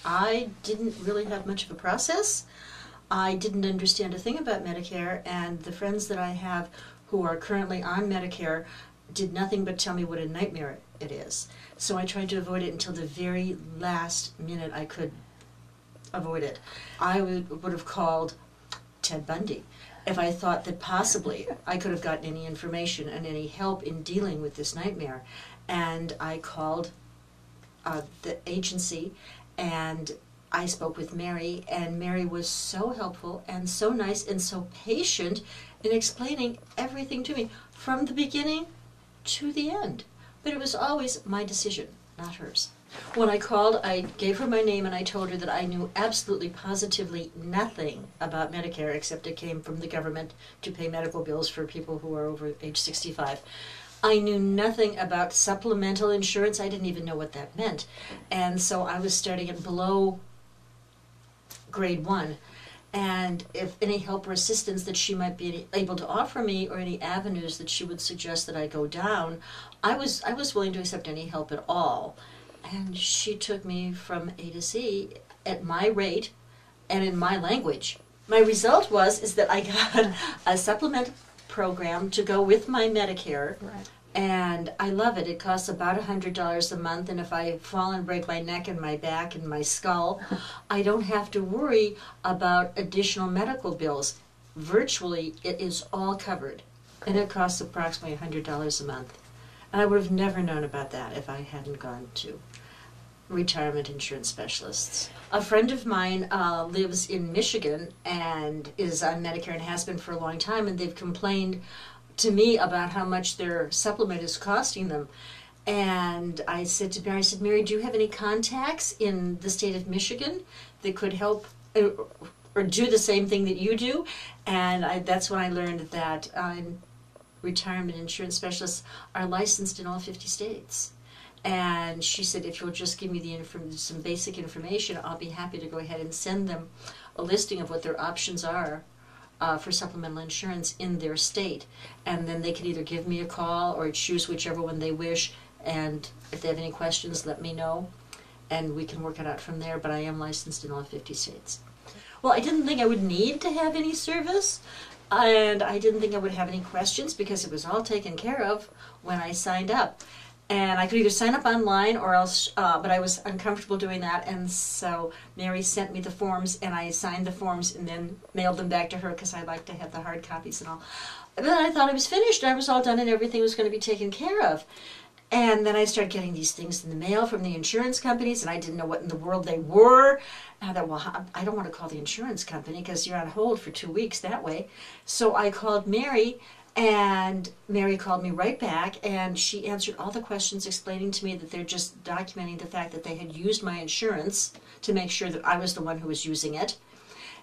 I didn't really have much of a process. I didn't understand a thing about Medicare, and the friends that I have who are currently on Medicare did nothing but tell me what a nightmare it is. So I tried to avoid it until the very last minute I could avoid it. I would have called Ted Bundy if I thought that possibly I could have gotten any information and any help in dealing with this nightmare. And I called the agency, and I spoke with Mary, and Mary was so helpful and so nice and so patient in explaining everything to me from the beginning to the end. But it was always my decision, not hers. When I called, I gave her my name and I told her that I knew absolutely positively nothing about Medicare except it came from the government to pay medical bills for people who are over age 65. I knew nothing about supplemental insurance. I didn't even know what that meant. And so I was starting at below grade 1. And if any help or assistance that she might be able to offer me, or any avenues that she would suggest that I go down, I was willing to accept any help at all. And she took me from A to Z at my rate and in my language. My result is that I got a supplement program to go with my Medicare. Right. And I love it. It costs about $100 a month, and if I fall and break my neck and my back and my skull, I don't have to worry about additional medical bills. Virtually, it is all covered, and it costs approximately $100 a month. And I would have never known about that if I hadn't gone to retirement insurance specialists. A friend of mine lives in Michigan and is on Medicare and has been for a long time, and they've complained to me about how much their supplement is costing them. And I said to Mary, Mary, do you have any contacts in the state of Michigan that could help or do the same thing that you do? And that's when I learned that retirement insurance specialists are licensed in all 50 states. And she said, if you'll just give me some basic information, I'll be happy to go ahead and send them a listing of what their options are for supplemental insurance in their state. And then they can either give me a call or choose whichever one they wish. And if they have any questions, let me know. And we can work it out from there. But I am licensed in all 50 states. Well, I didn't think I would need to have any service. And I didn't think I would have any questions because it was all taken care of when I signed up. And I could either sign up online or else, but I was uncomfortable doing that, and so Mary sent me the forms, and I signed the forms and then mailed them back to her because I like to have the hard copies and all. And then I thought I was finished, I was all done, and everything was going to be taken care of. And then I started getting these things in the mail from the insurance companies, and I didn't know what in the world they were. And I thought, well, I don't want to call the insurance company because you're on hold for 2 weeks that way. So I called Mary, and Mary called me right back, and she answered all the questions, explaining to me that they're just documenting the fact that they had used my insurance to make sure that I was the one who was using it,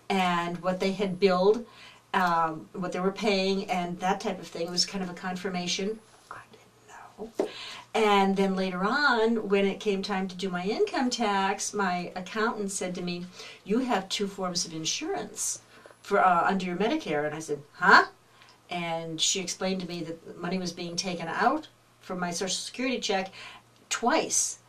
and what they had billed, what they were paying, and that type of thing. It was kind of a confirmation. I didn't know. And then later on, when it came time to do my income tax, my accountant said to me, you have 2 forms of insurance for under your Medicare. And I said, huh? And she explained to me that money was being taken out from my Social Security check twice.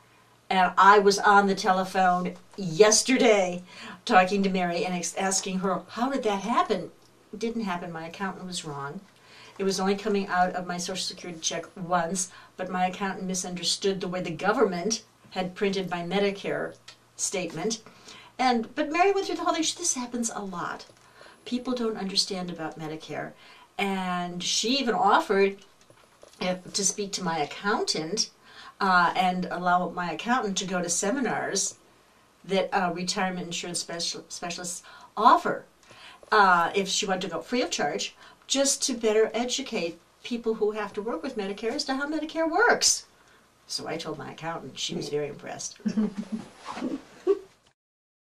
And I was on the telephone yesterday talking to Mary and asking her, how did that happen? It didn't happen. My accountant was wrong. It was only coming out of my Social Security check once, but my accountant misunderstood the way the government had printed my Medicare statement. But Mary went through the whole thing. This happens a lot. People don't understand about Medicare. And she even offered to speak to my accountant and allow my accountant to go to seminars that retirement insurance specialists offer if she wanted to go free of charge, just to better educate people who have to work with Medicare as to how Medicare works. So I told my accountant. She was very impressed.